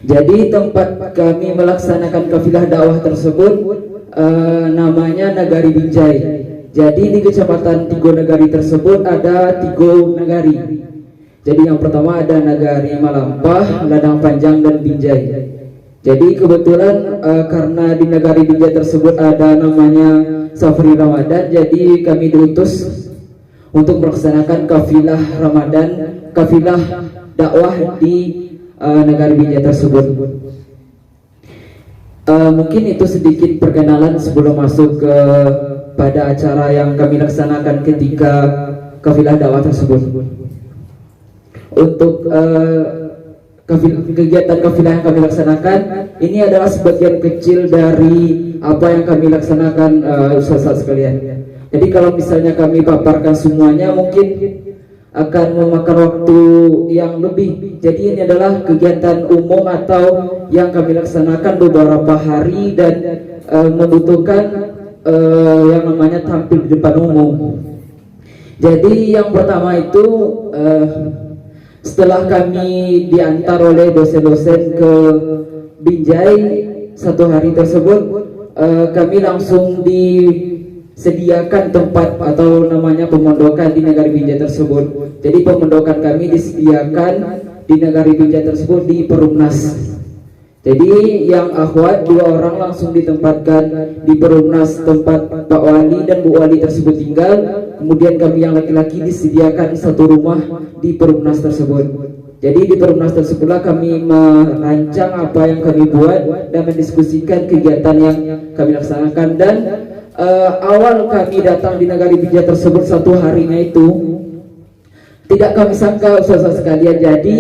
Jadi tempat kami melaksanakan kafilah dakwah tersebut namanya Nagari Binjai. Jadi di Kecamatan Tigo Nagari tersebut ada Tigo Nagari. Jadi yang pertama ada Nagari Malampah, Ladang Panjang, dan Binjai. Jadi kebetulan karena di Nagari Binjai tersebut ada namanya Safari Ramadan, jadi kami diutus untuk melaksanakan kafilah Ramadan, kafilah dakwah di Nagari Binjai tersebut. Mungkin itu sedikit perkenalan sebelum masuk ke pada acara yang kami laksanakan ketika kafilah dakwah tersebut. Untuk kegiatan kafilah yang kami laksanakan ini adalah sebagian kecil dari apa yang kami laksanakan, ustaz sekalian. Jadi kalau misalnya kami paparkan semuanya mungkin akan memakan waktu yang lebih. Jadi ini adalah kegiatan umum atau yang kami laksanakan beberapa hari dan membutuhkan yang namanya tampil di depan umum. Jadi yang pertama itu setelah kami diantar oleh dosen-dosen ke Binjai satu hari tersebut, kami langsung disediakan tempat atau namanya pemondokan di Nagari Binjai tersebut. Jadi pemondokan kami disediakan di Nagari Binjai tersebut di Perumnas. Jadi yang akhwat 2 orang langsung ditempatkan di Perumnas tempat Pak Wali dan Bu Wali tersebut tinggal. Kemudian kami yang laki-laki disediakan satu rumah di Perumnas tersebut. Jadi di Perumnas tersebutlah kami merancang apa yang kami buat dan mendiskusikan kegiatan yang kami laksanakan. Dan awal kami datang di Nagari Binjai tersebut satu harinya itu tidak kami sangka ustaz sekalian. Jadi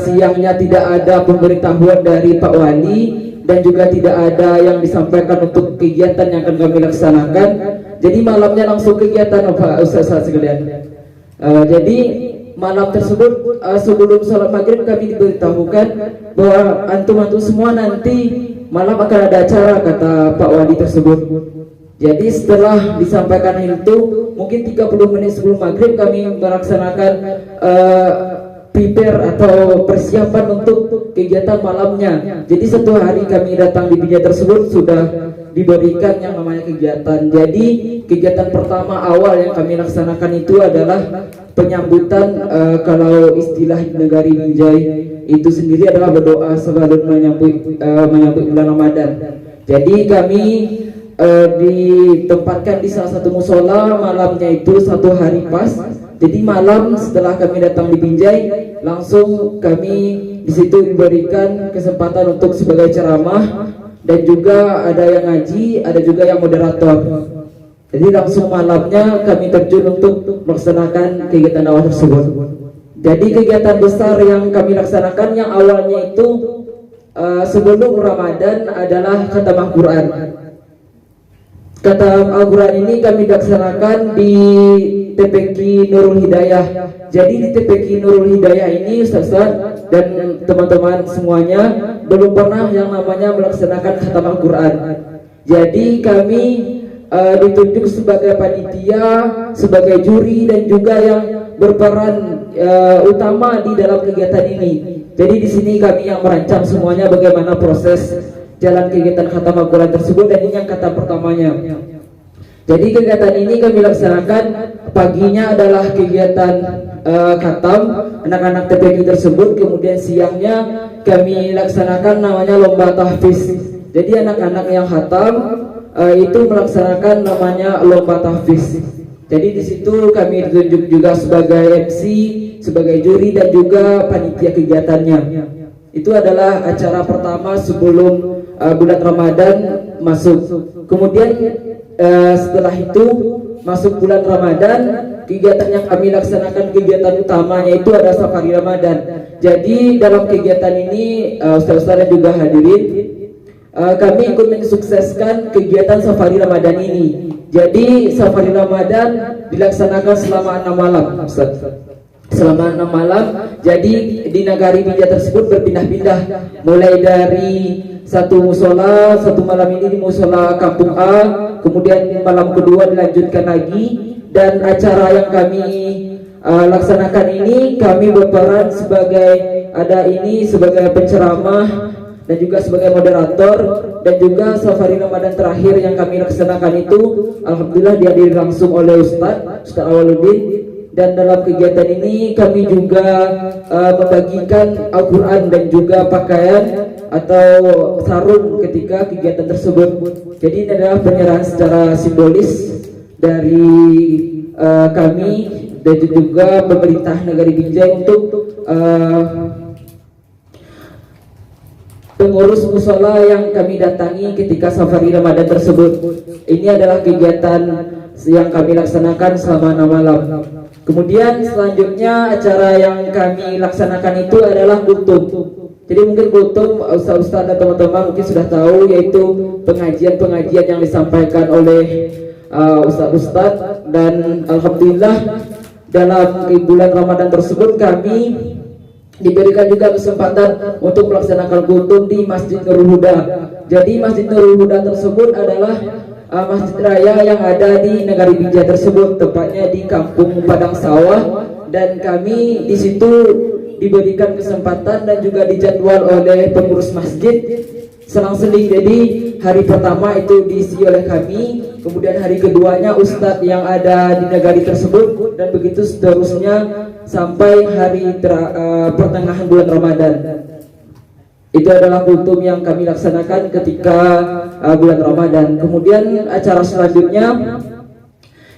siangnya tidak ada pemberitahuan dari Pak Wali dan juga tidak ada yang disampaikan untuk kegiatan yang akan kami laksanakan. Jadi malamnya langsung kegiatan Pak Ustaz sekalian. Jadi malam tersebut sebelum sholat maghrib kami diberitahukan bahwa antum semua nanti malam akan ada acara, kata Pak Wali tersebut. Jadi setelah disampaikan itu mungkin 30 menit sebelum maghrib kami melaksanakan prepare atau persiapan untuk kegiatan malamnya. Jadi satu hari kami datang di Binjai tersebut sudah diberikan yang namanya kegiatan. Jadi kegiatan pertama awal yang kami laksanakan itu adalah penyambutan, kalau istilah Nagari Binjai itu sendiri adalah berdoa sebelum menyambut bulan Ramadan. Jadi kami ditempatkan di salah satu musola, malamnya itu satu hari pas. Jadi malam setelah kami datang di Binjai, langsung kami di situ diberikan kesempatan untuk sebagai ceramah dan juga ada yang ngaji, ada juga yang moderator. Jadi langsung malamnya kami terjun untuk melaksanakan kegiatan dakwah tersebut. Jadi kegiatan besar yang kami laksanakan yang awalnya itu sebelum Ramadan adalah khatam Al-Quran. Khatam Al-Quran ini kami laksanakan di TPQ Nurul Hidayah. Jadi di TPQ Nurul Hidayah ini Ustaz dan teman-teman semuanya belum pernah yang namanya melaksanakan khatam Al-Quran. Jadi kami ditunjuk sebagai panitia, sebagai juri dan juga yang berperan utama di dalam kegiatan ini. Jadi di sini kami yang merancang semuanya bagaimana proses jalan kegiatan khatam Al-Quran tersebut, dan ini yang khatam pertamanya. Jadi kegiatan ini kami laksanakan paginya adalah kegiatan khatam anak-anak TPQ tersebut, kemudian siangnya kami laksanakan namanya lomba tahfiz. Jadi anak-anak yang khatam itu melaksanakan namanya lomba tahfiz. Jadi di situ kami ditunjuk juga sebagai MC, sebagai juri dan juga panitia kegiatannya. Itu adalah acara pertama sebelum bulan Ramadan masuk. Kemudian setelah itu masuk bulan Ramadan, kegiatan yang kami laksanakan, kegiatan utamanya itu adalah Safari Ramadan. Jadi dalam kegiatan ini ustaz-ustaz dan juga hadirin, kami ikut mensukseskan kegiatan Safari Ramadan ini. Jadi Safari Ramadan dilaksanakan selama 6 malam, Ustaz. Selama 6 malam. Jadi di Nagari Binjai tersebut berpindah-pindah, mulai dari satu musola, satu malam ini di musola Kampung A, kemudian malam kedua dilanjutkan lagi. Dan acara yang kami laksanakan ini kami berperan sebagai ada ini sebagai penceramah dan juga sebagai moderator, dan juga safari Ramadan terakhir yang kami laksanakan itu alhamdulillah dihadiri langsung oleh Ustaz Awaludin. Dan dalam kegiatan ini kami juga membagikan Al-Quran dan juga pakaian atau sarung ketika kegiatan tersebut. Jadi ini adalah penyerahan secara simbolis dari kami dan juga pemerintah negari Binjai untuk pengurus musola yang kami datangi ketika safari Ramadan tersebut. Ini adalah kegiatan yang kami laksanakan selama 6 malam. Kemudian selanjutnya acara yang kami laksanakan itu adalah kultum. Jadi mungkin kultum Ustaz dan teman-teman mungkin sudah tahu, yaitu pengajian-pengajian yang disampaikan oleh Ustaz, dan alhamdulillah dalam bulan Ramadan tersebut kami diberikan juga kesempatan untuk melaksanakan kultum di Masjid Nurul Huda. Jadi Masjid Nurul Huda tersebut adalah masjid raya yang ada di negari Binjai tersebut, tepatnya di Kampung Padang Sawah, dan kami di situ diberikan kesempatan dan juga dijadwal oleh pengurus masjid selang-seling. Jadi hari pertama itu diisi oleh kami, kemudian hari keduanya ustadz yang ada di negari tersebut, dan begitu seterusnya sampai hari pertengahan bulan Ramadan. Itu adalah kultum yang kami laksanakan ketika bulan Ramadan. Kemudian acara selanjutnya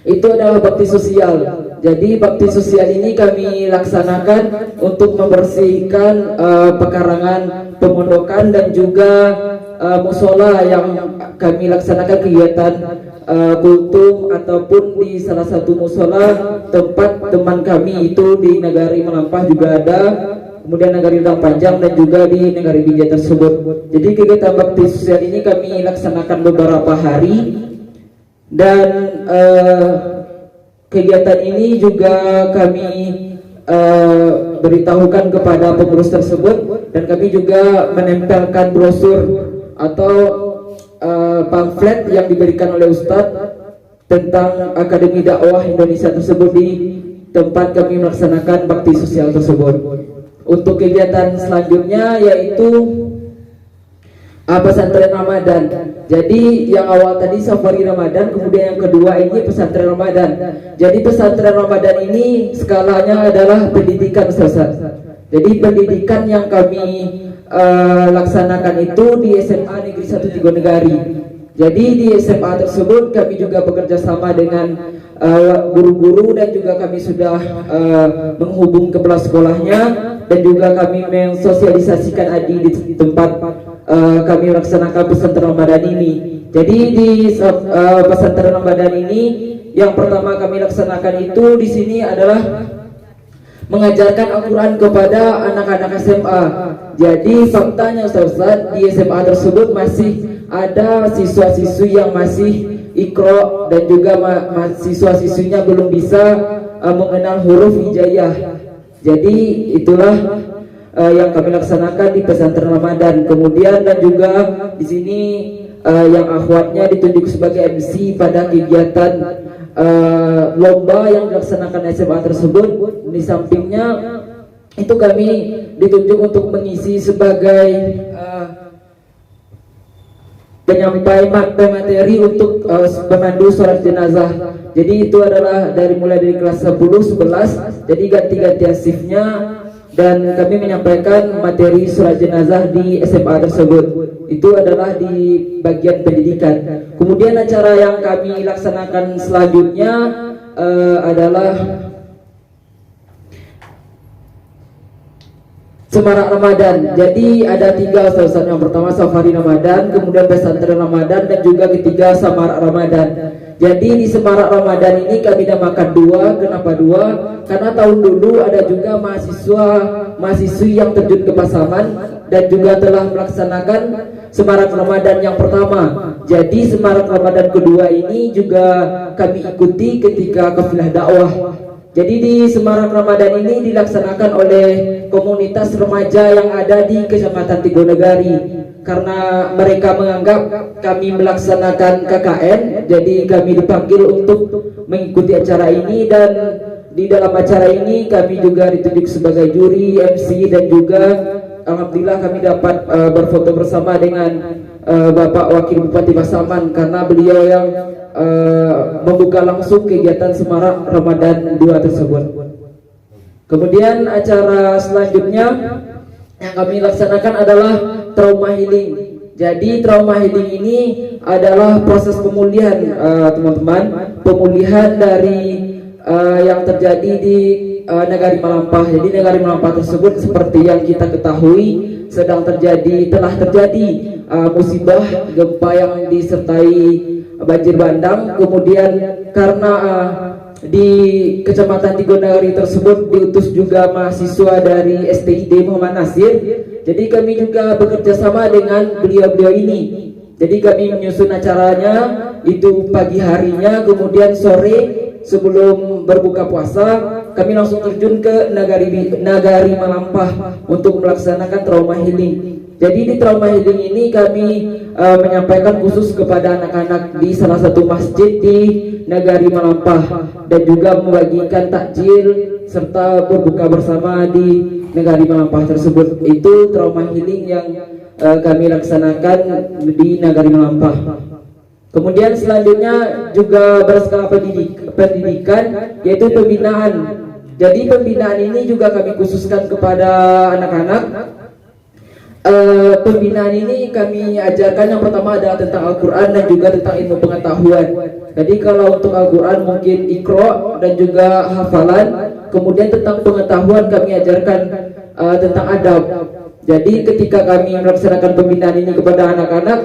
itu adalah bakti sosial. Jadi bakti sosial ini kami laksanakan untuk membersihkan pekarangan pemondokan dan juga musola yang kami laksanakan kegiatan kultum ataupun di salah satu musola tempat teman kami itu di negari Melampah juga ada, kemudian negari Ledang Panjang dan juga di negari Binjai tersebut. Jadi kegiatan bakti sosial ini kami laksanakan beberapa hari, dan kegiatan ini juga kami beritahukan kepada pengurus tersebut, dan kami juga menempelkan brosur atau pamflet yang diberikan oleh Ustadz tentang Akademi Dakwah Indonesia tersebut di tempat kami melaksanakan bakti sosial tersebut. Untuk kegiatan selanjutnya yaitu pesantren Ramadan. Jadi yang awal tadi safari Ramadan, kemudian yang kedua ini pesantren Ramadan. Jadi pesantren Ramadan ini skalanya adalah pendidikan, Ustaz. Jadi pendidikan yang kami laksanakan itu di SMA Negeri 1 Tigonegari. Jadi di SMA tersebut kami juga bekerja sama dengan guru-guru, dan juga kami sudah menghubung kepala sekolahnya, dan juga kami mensosialisasikan di tempat kami melaksanakan pesantren Ramadan ini. Jadi di pesantren Ramadan ini yang pertama kami laksanakan itu di sini adalah mengajarkan Al-Quran kepada anak-anak SMA. Jadi faktanya Ustaz, di SMA tersebut masih ada siswa-siswi yang masih Iqra, dan juga siswa-siswinya belum bisa mengenal huruf hijaiyah. Jadi itulah yang kami laksanakan di pesantren Ramadan. Kemudian dan juga di sini yang akhwatnya ditunjuk sebagai MC pada kegiatan lomba yang dilaksanakan SMA tersebut. Di sampingnya itu kami ditunjuk untuk mengisi sebagai penyampai materi untuk pemandu sholat jenazah. Jadi itu adalah mulai dari kelas 10, 11, jadi ganti-gantian shiftnya, dan kami menyampaikan materi sholat jenazah di SMA tersebut. Itu adalah di bagian pendidikan. Kemudian acara yang kami laksanakan selanjutnya adalah Semarak Ramadan. Jadi ada 3 Ustaz. Yang pertama safari Ramadan, kemudian pesantren Ramadan, dan juga ketiga Semarak Ramadan. Jadi di Semarak Ramadan ini kami namakan 2. Kenapa 2? Karena tahun dulu ada juga mahasiswi yang terjun ke Pasaman dan juga telah melaksanakan Semarak Ramadan yang pertama. Jadi Semarak Ramadan kedua ini juga kami ikuti ketika kafilah dakwah. Jadi di Semarak Ramadan ini dilaksanakan oleh komunitas remaja yang ada di Kecamatan Tigonegari. Karena mereka menganggap kami melaksanakan KKN, jadi kami dipanggil untuk mengikuti acara ini, dan di dalam acara ini kami juga ditunjuk sebagai juri, MC, dan juga alhamdulillah kami dapat berfoto bersama dengan Bapak Wakil Bupati Pasaman, karena beliau yang membuka langsung kegiatan Semarak Ramadan 2 tersebut. Kemudian acara selanjutnya yang kami laksanakan adalah trauma healing. Jadi trauma healing ini adalah proses pemulihan, teman-teman, pemulihan dari yang terjadi di Negari Malampah. Jadi Negari Malampah tersebut seperti yang kita ketahui telah terjadi musibah gempa yang disertai banjir bandang. Kemudian karena di Kecamatan Tigonagari tersebut diutus juga mahasiswa dari STID Muhammad Nasir. Jadi kami juga bekerja sama dengan beliau-beliau ini. Jadi kami menyusun acaranya itu pagi harinya, kemudian sore sebelum berbuka puasa kami langsung terjun ke Nagari Malampah untuk melaksanakan trauma healing. Jadi di trauma healing ini kami menyampaikan khusus kepada anak-anak di salah satu masjid di Nagari Malampah, dan juga membagikan takjil serta berbuka bersama di Nagari Malampah tersebut. Itu trauma healing yang kami laksanakan di Nagari Malampah. Kemudian selanjutnya juga berskala pendidikan, yaitu pembinaan. Jadi pembinaan ini juga kami khususkan kepada anak-anak. Pembinaan ini kami ajarkan yang pertama adalah tentang Al-Quran dan juga tentang ilmu pengetahuan. Jadi kalau untuk Al-Quran mungkin Iqra dan juga hafalan. Kemudian tentang pengetahuan kami ajarkan tentang adab. Jadi ketika kami melaksanakan pembinaan ini kepada anak-anak,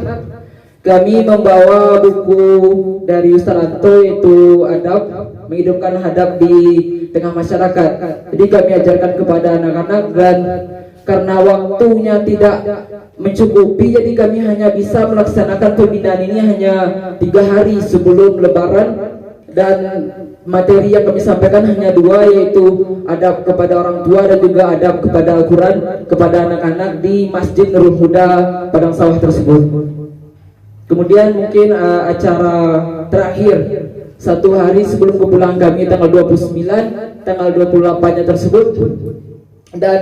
kami membawa buku dari Ustaz Anto, yaitu adab, menghidupkan adab di tengah masyarakat. Jadi kami ajarkan kepada anak-anak, dan karena waktunya tidak mencukupi, jadi kami hanya bisa melaksanakan pembinaan ini hanya 3 hari sebelum Lebaran, dan materi yang kami sampaikan hanya 2, yaitu adab kepada orang tua dan juga adab kepada Al-Quran kepada anak-anak di Masjid Nurul Huda Padang Sawah tersebut. Kemudian mungkin acara terakhir 1 hari sebelum kepulangan kami tanggal 29, tanggal 28-nya tersebut. Dan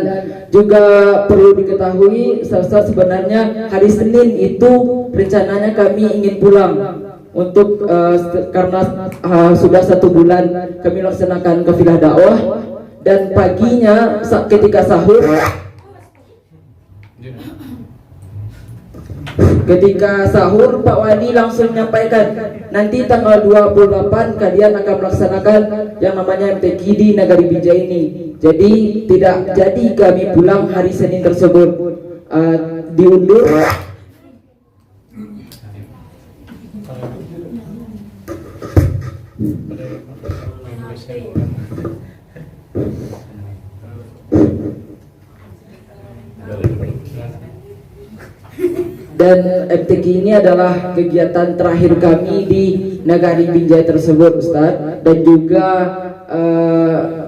juga perlu diketahui sebenarnya hari Senin itu rencananya kami ingin pulang untuk karena sudah 1 bulan kami laksanakan kafilah dakwah, dan paginya ketika sahur Pak Wadi langsung menyampaikan nanti tanggal 28 kalian akan melaksanakan yang namanya MTQ di Nagari Binjai ini. Jadi tidak jadi kami pulang hari Senin tersebut, diundur. Dan MTQ ini adalah kegiatan terakhir kami di Nagari Binjai tersebut, Ustaz. Dan juga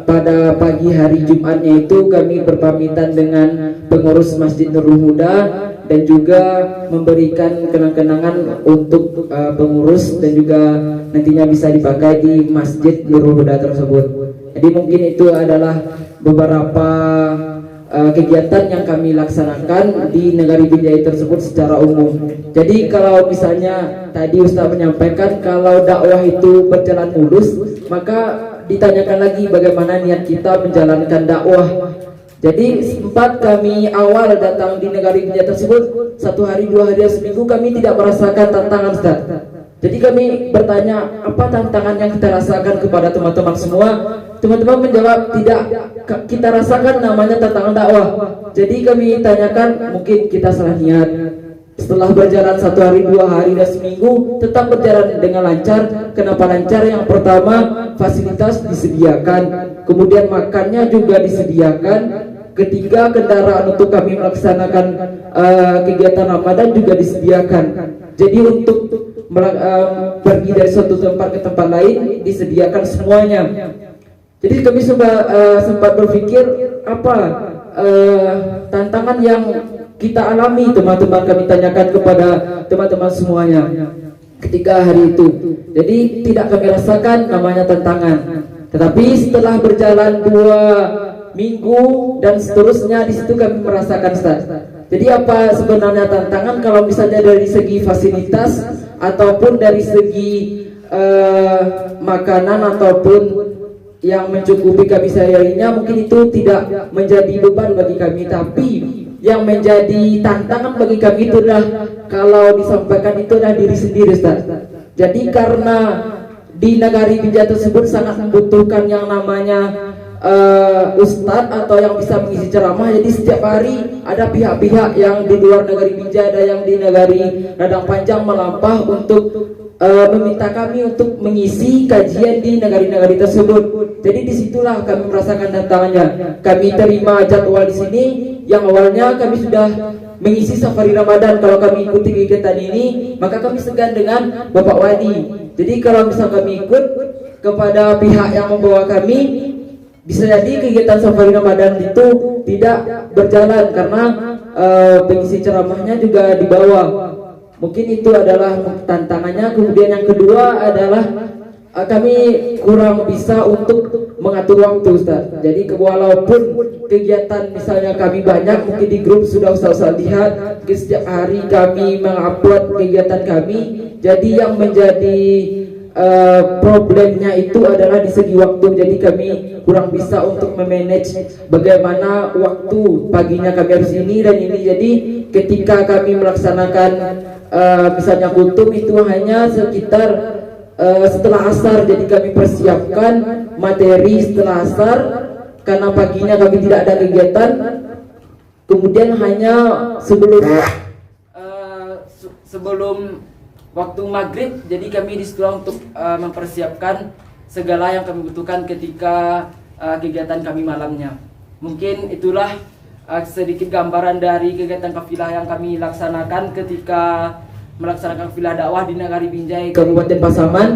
pada pagi hari Jumatnya itu kami berpamitan dengan pengurus Masjid Nurul Huda dan juga memberikan kenang-kenangan untuk pengurus, dan juga nantinya bisa dipakai di Masjid Nurul Huda tersebut. Jadi mungkin itu adalah beberapa kegiatan yang kami laksanakan di Nagari Binjai tersebut secara umum. Jadi kalau misalnya tadi Ustaz menyampaikan kalau dakwah itu berjalan mulus, maka ditanyakan lagi bagaimana niat kita menjalankan dakwah. Jadi sempat kami awal datang di Nagari Binjai tersebut 1 hari, 2 hari, seminggu kami tidak merasakan tantangan, Ustaz. Jadi kami bertanya apa tantangan yang kita rasakan kepada teman-teman semua. Teman-teman menjawab tidak kita rasakan namanya tantangan dakwah. Jadi kami tanyakan mungkin kita salah niat. Setelah berjalan 1 hari, 2 hari, dan seminggu tetap berjalan dengan lancar. Kenapa lancar? Yang pertama fasilitas disediakan, kemudian makannya juga disediakan. Ketiga, kendaraan untuk kami melaksanakan kegiatan Ramadan juga disediakan. Jadi untuk pergi dari suatu tempat ke tempat lain disediakan semuanya. Jadi kami sempat berpikir apa tantangan yang kita alami, teman-teman. Kami tanyakan kepada teman-teman semuanya ketika hari itu. Jadi tidak kami rasakan namanya tantangan. Tetapi setelah berjalan 2 minggu dan seterusnya, di situ kami merasakan, Ustaz. Jadi apa sebenarnya tantangan kalau misalnya dari segi fasilitas ataupun dari segi makanan ataupun yang mencukupi kami sehari-harinya, mungkin itu tidak menjadi beban bagi kami. Tapi yang menjadi tantangan bagi kami itu adalah kalau disampaikan itu adalah diri sendiri, Ustaz. Jadi karena di Nagari Binjai tersebut sangat membutuhkan yang namanya ustadz atau yang bisa mengisi ceramah. Jadi setiap hari ada pihak-pihak yang di luar Nagari Binjai, ada yang di Nagari Radang Panjang melampah untuk meminta kami untuk mengisi kajian di nagari-nagari tersebut. Jadi disitulah kami merasakan tantangannya. Kami terima jadwal di sini yang awalnya kami sudah mengisi safari Ramadan. Kalau kami ikuti kegiatan ini, maka kami segan dengan Bapak Wadi. Jadi kalau misal kami ikut kepada pihak yang membawa kami, bisa jadi kegiatan safari Ramadan itu tidak berjalan karena pengisi ceramahnya juga di bawah. Mungkin itu adalah tantangannya. Kemudian yang kedua adalah kami kurang bisa untuk mengatur waktu, Ustaz. Jadi walaupun kegiatan misalnya kami banyak, mungkin di grup sudah Ustaz lihat, mungkin setiap hari kami mengupload kegiatan kami. Jadi yang menjadi problemnya itu adalah di segi waktu. Jadi kami kurang bisa untuk memanage bagaimana waktu paginya kami harus ini dan ini. Jadi ketika kami melaksanakan misalnya kutub itu hanya sekitar setelah asar. Jadi kami persiapkan materi setelah asar karena paginya kami tidak ada kegiatan. Kemudian hanya sebelum waktu maghrib, jadi kami disuruh untuk mempersiapkan segala yang kami butuhkan ketika kegiatan kami malamnya. Mungkin itulah sedikit gambaran dari kegiatan kafilah yang kami laksanakan ketika melaksanakan kafilah dakwah di Nagari Binjai Kabupaten Pasaman.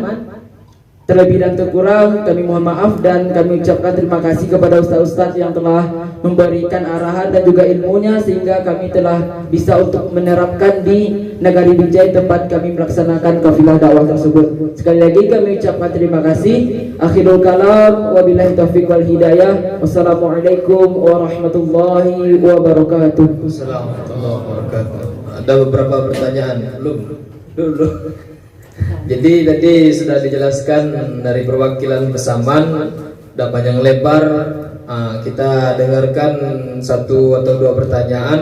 Terlebih dan terkurang kami mohon maaf dan kami ucapkan terima kasih kepada ustaz-ustaz yang telah memberikan arahan dan juga ilmunya sehingga kami telah bisa untuk menerapkan di Nagari Binjai tempat kami melaksanakan kafilah dakwah tersebut. Sekali lagi kami ucapkan terima kasih. Akhirul kalam, wabillahi taufiq wal hidayah. Wassalamualaikum warahmatullahi wabarakatuh. Assalamualaikum warahmatullahi wabarakatuh. Ada beberapa pertanyaan dulu. Jadi tadi sudah dijelaskan dari perwakilan Pasaman, udah panjang lebar. Kita dengarkan 1 atau 2 pertanyaan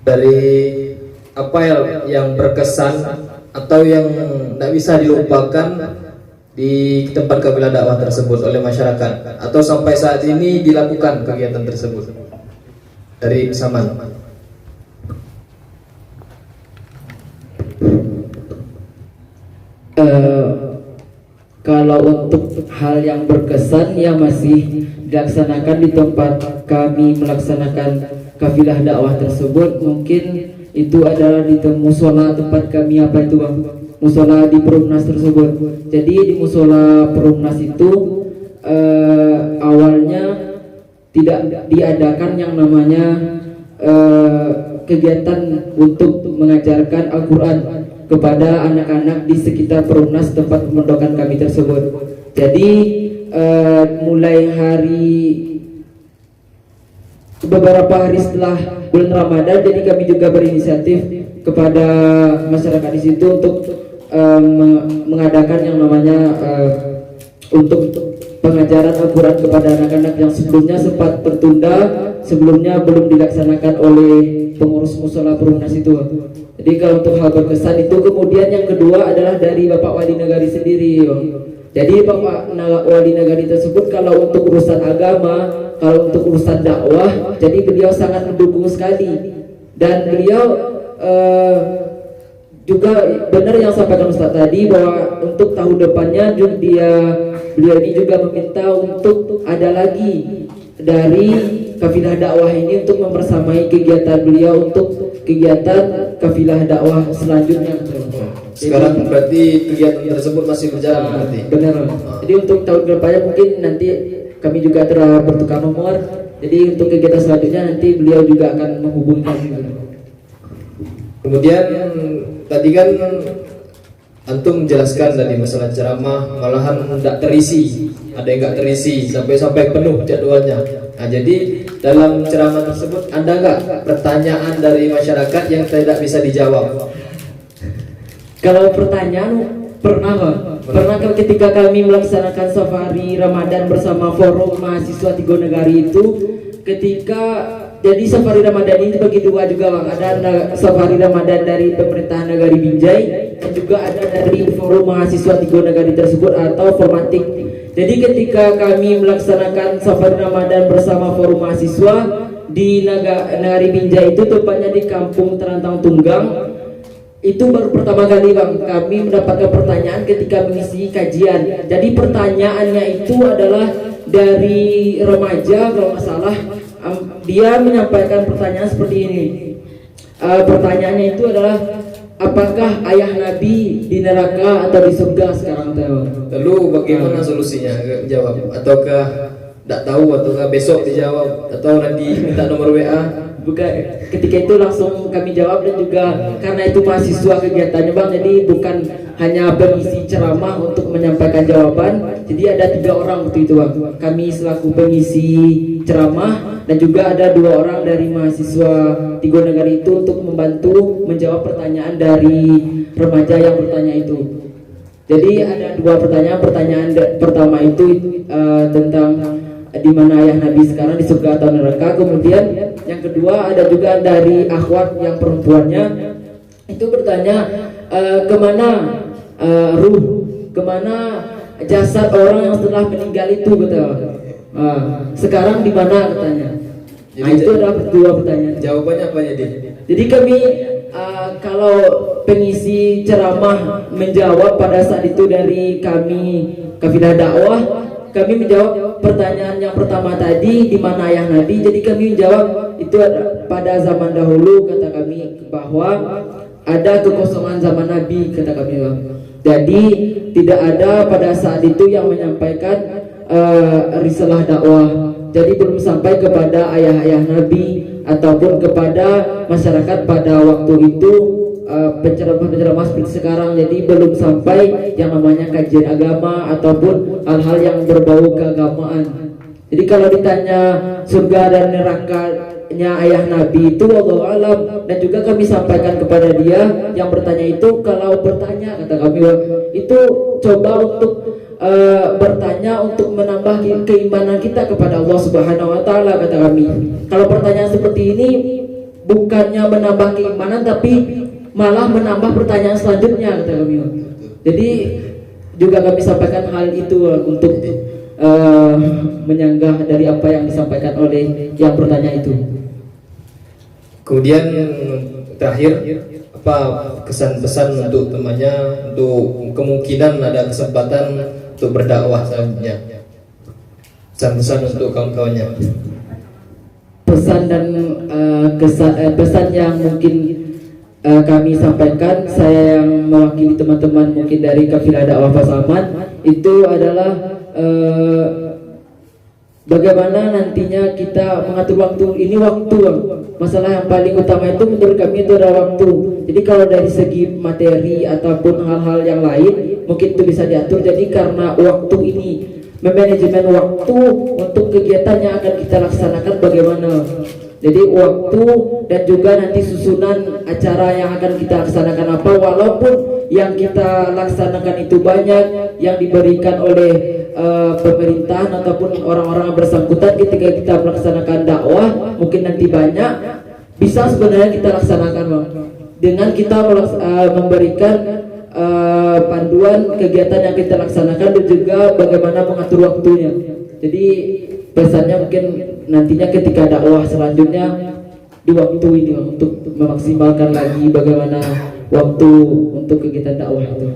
dari apa yang berkesan atau yang tidak bisa dilupakan di tempat kafilah dakwah tersebut oleh masyarakat atau sampai saat ini dilakukan kegiatan tersebut dari Pasaman. Kalau untuk hal yang berkesan yang masih dilaksanakan di tempat kami melaksanakan kafilah dakwah tersebut, mungkin itu adalah di musola tempat kami musola di Perumnas tersebut. Jadi di musola Perumnas itu awalnya tidak diadakan yang namanya kegiatan untuk mengajarkan Al-Quran kepada anak-anak di sekitar Perumnas tempat pemondokan kami tersebut. Jadi mulai beberapa hari setelah bulan Ramadan, jadi kami juga berinisiatif kepada masyarakat di situ untuk mengadakan yang namanya untuk pengajaran Al-Quran kepada anak-anak yang sebelumnya sempat tertunda, sebelumnya belum dilaksanakan oleh pengurus musola Perumnas itu. Jadi kalau untuk hal berkesan itu, kemudian yang kedua adalah dari Bapak Wali Nagari sendiri. Jadi Bapak Wali Nagari tersebut kalau untuk urusan agama, kalau untuk urusan dakwah, jadi beliau sangat mendukung sekali. Dan beliau juga benar yang sampaikan Ustaz tadi bahwa untuk tahun depannya beliau ini juga meminta untuk ada lagi dari kafilah dakwah ini untuk mempersamai kegiatan beliau untuk kegiatan kafilah dakwah selanjutnya. Sekarang berarti kegiatan tersebut masih berjalan berarti? Benar. Jadi untuk tahun depannya mungkin nanti kami juga telah bertukar nomor. Jadi untuk kegiatan selanjutnya nanti beliau juga akan menghubungi kami. Kemudian tadi kan antum menjelaskan dari masalah ceramah malahan tidak terisi, ada yang nggak terisi sampai penuh jadwalnya. Nah, jadi dalam ceramah tersebut ada nggak pertanyaan dari masyarakat yang tidak bisa dijawab? Kalau pertanyaan pernah Bang. Pernah ketika kami melaksanakan safari Ramadan bersama forum mahasiswa Tigo Negari itu, ketika jadi safari Ramadan ini dibagi dua juga Bang. Ada safari Ramadan dari pemerintahan Negari Binjai dan juga ada dari forum mahasiswa Tigo Negari tersebut atau Formatik. Jadi ketika kami melaksanakan safari Ramadan bersama forum mahasiswa di Negari Binjai itu, tepatnya di Kampung Terantang Tunggang, itu baru pertama kali Bang kami mendapatkan pertanyaan ketika mengisi kajian. Jadi pertanyaannya itu adalah dari remaja kalau nggak salah. Dia menyampaikan pertanyaan seperti ini. Pertanyaannya itu adalah, apakah ayah Nabi di neraka atau di surga sekarang? Lalu bagaimana solusinya? Jawab ataukah tidak tahu, ataukah besok dijawab, atau nanti minta nomor WA? Bukan, ketika itu langsung kami jawab. Dan juga karena itu mahasiswa kegiatannya Bang, jadi bukan hanya pengisi ceramah untuk menyampaikan jawaban. Jadi ada 3 orang waktu itu Bang, kami selaku pengisi ceramah, dan juga ada 2 orang dari mahasiswa Tigo Negari itu untuk membantu menjawab pertanyaan dari remaja yang bertanya itu. Jadi ada 2 pertanyaan. Pertanyaan pertama itu tentang di mana ayah Nabi sekarang, di surga atau neraka. Kemudian yang kedua ada juga dari akhwat yang perempuannya itu bertanya, kemana kemana jasad orang yang setelah meninggal itu, betul. Sekarang di mana katanya. Nah, itu adalah 2 pertanyaan. Jawabannya apa jadi? Jadi kami kalau pengisi ceramah menjawab pada saat itu dari kami kafilah dakwah, kami menjawab pertanyaan yang pertama tadi, di mana ayah Nabi. Jadi kami menjawab itu pada zaman dahulu, kata kami, bahwa ada kekosongan zaman Nabi, kata kami Bang. Jadi tidak ada pada saat itu yang menyampaikan risalah dakwah. Jadi belum sampai kepada ayah-ayah Nabi ataupun kepada masyarakat pada waktu itu, penceramah-penceramah seperti sekarang. Jadi belum sampai yang namanya kajian agama ataupun hal-hal yang berbau keagamaan. Jadi kalau ditanya surga dan nerakanya ayah Nabi itu wallahu alam, dan juga kami sampaikan kepada dia yang bertanya itu, kalau bertanya, kata kami, itu coba untuk bertanya untuk menambah keimanan kita kepada Allah Subhanahu wa taala, kata kami. Kalau pertanyaan seperti ini bukannya menambah keimanan tapi malah menambah pertanyaan selanjutnya, kata kami. Jadi juga kami sampaikan hal itu untuk menyanggah dari apa yang disampaikan oleh yang bertanya itu. Kemudian terakhir, apa kesan-pesan untuk temannya, untuk kemungkinan ada kesempatan untuk berdakwah selanjutnya? Pesan-pesan untuk kawan-kawannya. Pesan dan pesan yang mungkin kami sampaikan, saya yang mewakili teman-teman mungkin dari kafilah dakwah Pasaman, itu adalah bagaimana nantinya kita mengatur waktu. Ini waktu, masalah yang paling utama itu menurut kami itu adalah waktu. Jadi kalau dari segi materi ataupun hal-hal yang lain mungkin itu bisa diatur. Jadi karena waktu ini, memanajemen waktu untuk kegiatan yang akan kita laksanakan bagaimana. Jadi waktu dan juga nanti susunan acara yang akan kita laksanakan apa, walaupun yang kita laksanakan itu banyak yang diberikan oleh pemerintahan ataupun orang-orang yang bersangkutan. Ketika kita melaksanakan dakwah mungkin nanti banyak, bisa sebenarnya kita laksanakan Bang, dengan kita memberikan panduan kegiatan yang kita laksanakan dan juga bagaimana mengatur waktunya. Jadi pesannya mungkin nantinya ketika dakwah selanjutnya di waktu ini Bang, untuk memaksimalkan lagi bagaimana waktu untuk kegiatan dakwah itu.